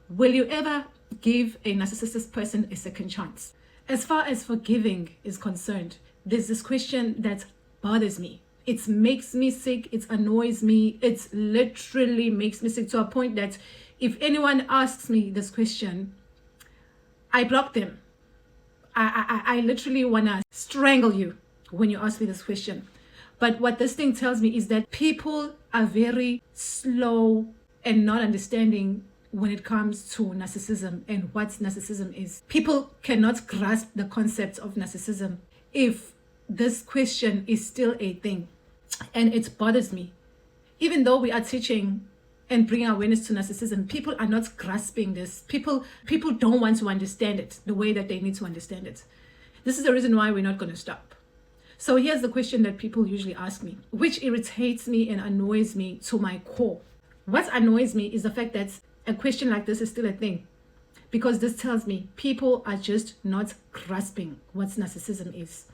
Will you ever give a narcissistic person a second chance? As far as forgiving is concerned, there's this question that bothers me. It makes me sick. It annoys me. It literally makes me sick to a point that if anyone asks me this question, I block them. I literally want to strangle you when you ask me this question. But what this thing tells me is that people are very slow and not understanding when it comes to narcissism and what narcissism is. People cannot grasp the concept of narcissism if this question is still a thing. And it bothers me. Even though we are teaching and bringing awareness to narcissism, people are not grasping this. People don't want to understand it the way that they need to understand it. This is the reason why we're not going to stop. So here's the question that people usually ask me, which irritates me and annoys me to my core. What annoys me is the fact that a question like this is still a thing, because this tells me people are just not grasping what narcissism is.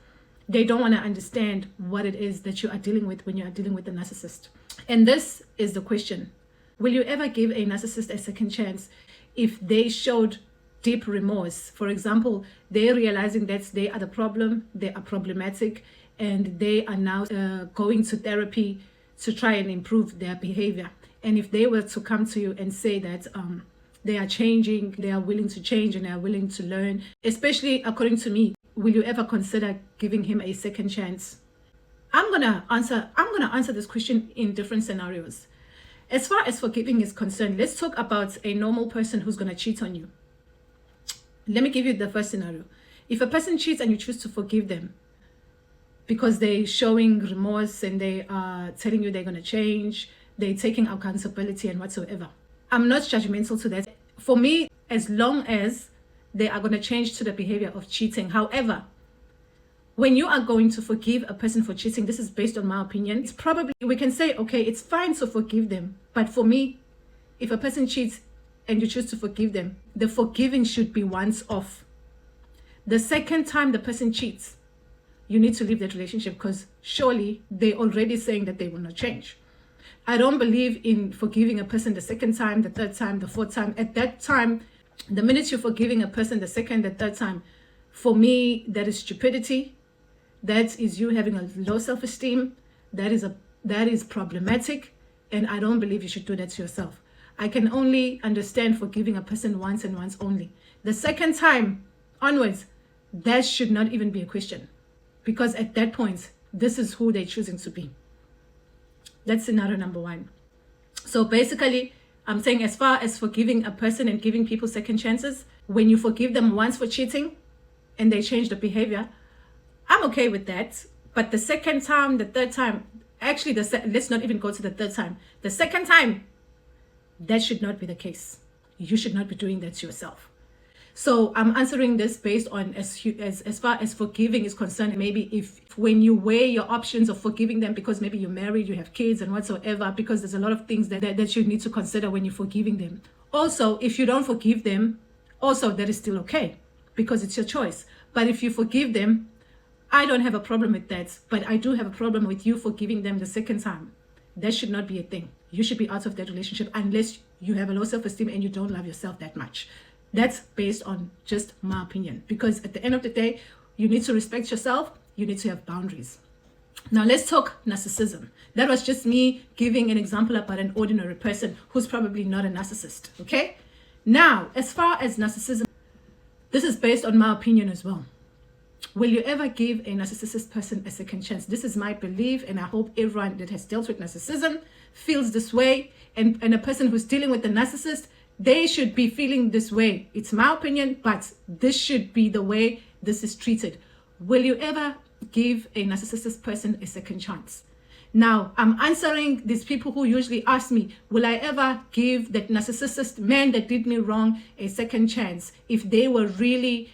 They don't want to understand what it is that you are dealing with when you are dealing with a narcissist. And this is the question. Will you ever give a narcissist a second chance if they showed deep remorse? For example, they're realizing that they are the problem, they are problematic, and they are now going to therapy to try and improve their behavior. And if they were to come to you and say that they are changing, they are willing to change and they are willing to learn, especially according to me, will you ever consider giving him a second chance? I'm gonna answer this question in different scenarios. As far as forgiving is concerned, let's talk about a normal person who's gonna cheat on you. Let me give you the first scenario. If a person cheats and you choose to forgive them because they're showing remorse and they are telling you they're gonna change, they're taking accountability and whatsoever, I'm not judgmental to that. For me, as long as they are going to change to the behavior of cheating. However, when you are going to forgive a person for cheating, this is based on my opinion, it's probably, we can say, okay, it's fine to forgive them. But for me, if a person cheats and you choose to forgive them, the forgiving should be once off. The second time the person cheats, you need to leave that relationship, because surely they're already saying that they will not change. I don't believe in forgiving a person the second time, the third time, the fourth time. At that time, the minute you're forgiving a person the second, the third time, for me, that is stupidity. That is you having a low self-esteem. That is problematic. And I don't believe you should do that to yourself. I can only understand forgiving a person once and once only. The second time onwards, that should not even be a question. Because at that point, this is who they're choosing to be. That's scenario number one. So basically, I'm saying as far as forgiving a person and giving people second chances, when you forgive them once for cheating and they change the behavior, I'm okay with that. But the second time, the third time, actually, let's not even go to the third time. The second time, that should not be the case. You should not be doing that to yourself. So I'm answering this based on as far as forgiving is concerned. Maybe if when you weigh your options of forgiving them, because maybe you're married, you have kids and whatsoever, because there's a lot of things that you need to consider when you're forgiving them. Also, if you don't forgive them, also that is still okay, because it's your choice. But if you forgive them, I don't have a problem with that. But I do have a problem with you forgiving them the second time. That should not be a thing. You should be out of that relationship unless you have a low self-esteem and you don't love yourself that much. That's based on just my opinion, because at the end of the day, you need to respect yourself. You need to have boundaries. Now let's talk narcissism. That was just me giving an example about an ordinary person who's probably not a narcissist. Okay. Now, as far as narcissism, this is based on my opinion as well. Will you ever give a narcissist person a second chance? This is my belief, and I hope everyone that has dealt with narcissism feels this way. And a person who's dealing with the narcissist, they should be feeling this way. It's my opinion, but this should be the way this is treated. Will you ever give a narcissist person a second chance? Now, I'm answering these people who usually ask me, will I ever give that narcissist man that did me wrong a second chance if they were really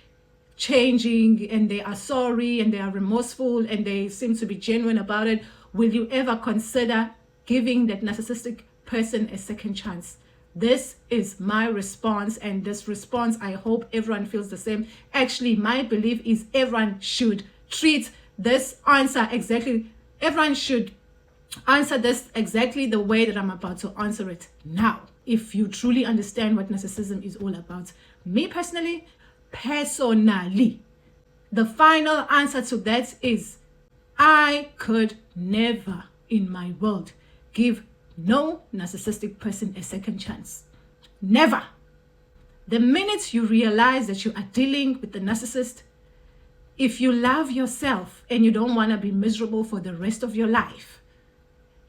changing and they are sorry and they are remorseful and they seem to be genuine about it? Will you ever consider giving that narcissistic person a second chance? This is my response, and this response, I hope everyone feels the same. Actually, my belief is everyone should treat this answer exactly. Everyone should answer this exactly the way that I'm about to answer it now. if you truly understand what narcissism is all about. Me personally, the final answer to that is I could never in my world give no narcissistic person a second chance. Never. The minute you realize that you are dealing with the narcissist, if you love yourself and you don't want to be miserable for the rest of your life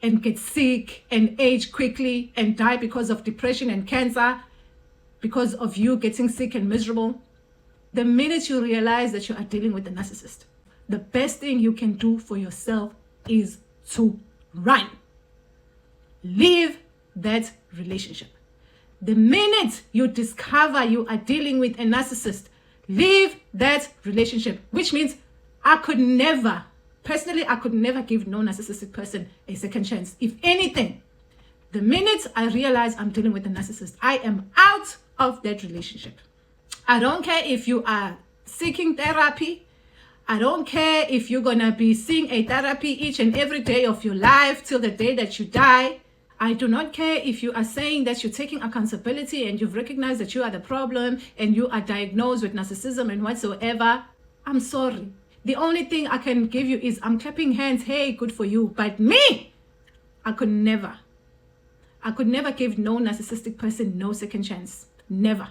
and get sick and age quickly and die because of depression and cancer, because of you getting sick and miserable, the minute you realize that you are dealing with a narcissist, the best thing you can do for yourself is to run. Leave that relationship. The minute you discover you are dealing with a narcissist, leave that relationship, which means I could never give no narcissistic person a second chance. If anything, the minute I realize I'm dealing with a narcissist, I am out of that relationship. I don't care if you are seeking therapy. I don't care if you're going to be seeing a therapy each and every day of your life till the day that you die. I do not care if you are saying that you're taking accountability and you've recognized that you are the problem and you are diagnosed with narcissism and whatsoever. I'm sorry. The only thing I can give you is I'm clapping hands. Hey, good for you. But me, I could never give no narcissistic person no second chance. Never.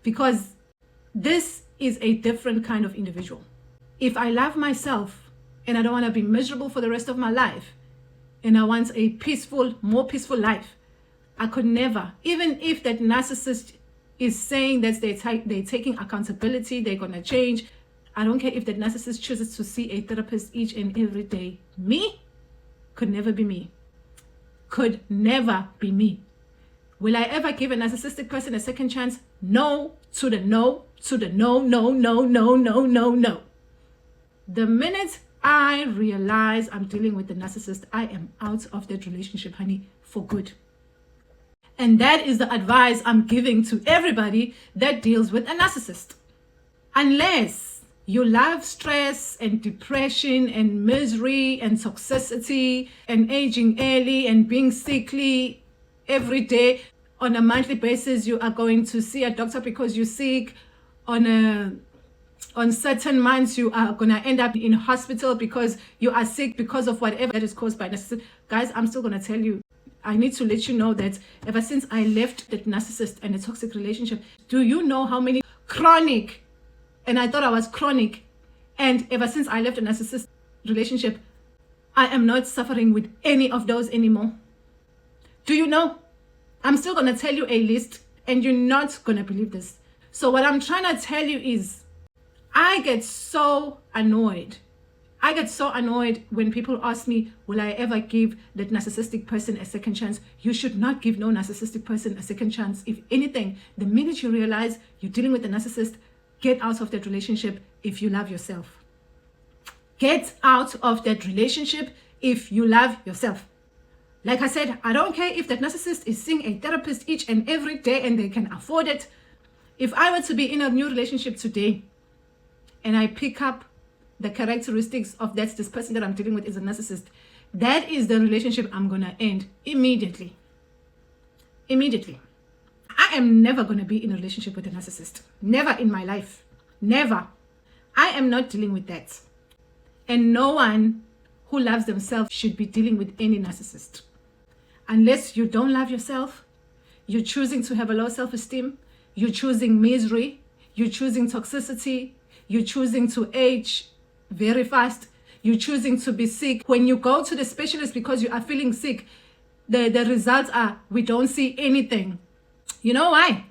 Because this is a different kind of individual. If I love myself and I don't want to be miserable for the rest of my life, and I want a more peaceful life, I could never, even if that narcissist is saying that they're taking accountability, they're going to change. I don't care if that narcissist chooses to see a therapist each and every day. Me could never be me. Could never be me. Will I ever give a narcissistic person a second chance? No to the no, to the no, no, no, no, no, no, no. The minute I realize I'm dealing with the narcissist, I am out of that relationship, honey, for good. And that is the advice I'm giving to everybody that deals with a narcissist. Unless you love stress and depression and misery and toxicity and aging early and being sickly every day on a monthly basis, you are going to see a doctor because you're sick. On certain months, you are going to end up in hospital because you are sick because of whatever that is caused by narcissist. Guys, I'm still going to tell you, I need to let you know that ever since I left that narcissist and a toxic relationship, do you know how many chronic, and I thought I was chronic, and ever since I left a narcissist relationship, I am not suffering with any of those anymore. Do you know? I'm still going to tell you a list, and you're not going to believe this. So what I'm trying to tell you is, I get so annoyed when people ask me, will I ever give that narcissistic person a second chance? You should not give no narcissistic person a second chance. If anything, the minute you realize you're dealing with a narcissist, get out of that relationship if you love yourself. Get out of that relationship if you love yourself. Like I said, I don't care if that narcissist is seeing a therapist each and every day and they can afford it. If I were to be in a new relationship today, and I pick up the characteristics of this person that I'm dealing with is a narcissist, that is the relationship I'm going to end immediately. Immediately. I am never going to be in a relationship with a narcissist. Never in my life. Never. I am not dealing with that. And no one who loves themselves should be dealing with any narcissist. Unless you don't love yourself, you're choosing to have a low self-esteem, you're choosing misery, you're choosing toxicity, you're choosing to age very fast. You're choosing to be sick. When you go to the specialist because you are feeling sick, the results are, we don't see anything. You know why?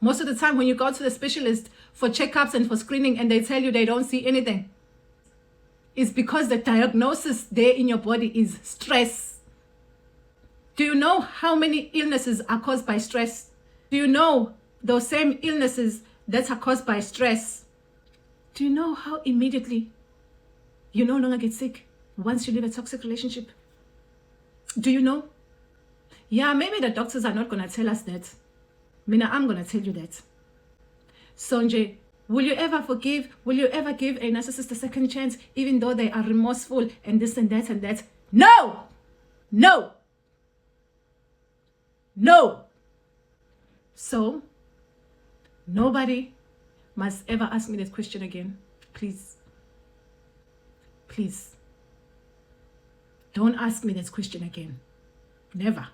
Most of the time when you go to the specialist for checkups and for screening and they tell you they don't see anything, it's because the diagnosis there in your body is stress. Do you know how many illnesses are caused by stress? Do you know those same illnesses that are caused by stress? Do you know how immediately you no longer get sick once you leave a toxic relationship? Do you know? Yeah, maybe the doctors are not going to tell us that. Mina, I'm going to tell you that. Sonjay, will you ever forgive? Will you ever give a narcissist a second chance even though they are remorseful and this and that and that? No! No! No! So nobody must ever ask me this question again. Please. Please. Don't ask me this question again. Never.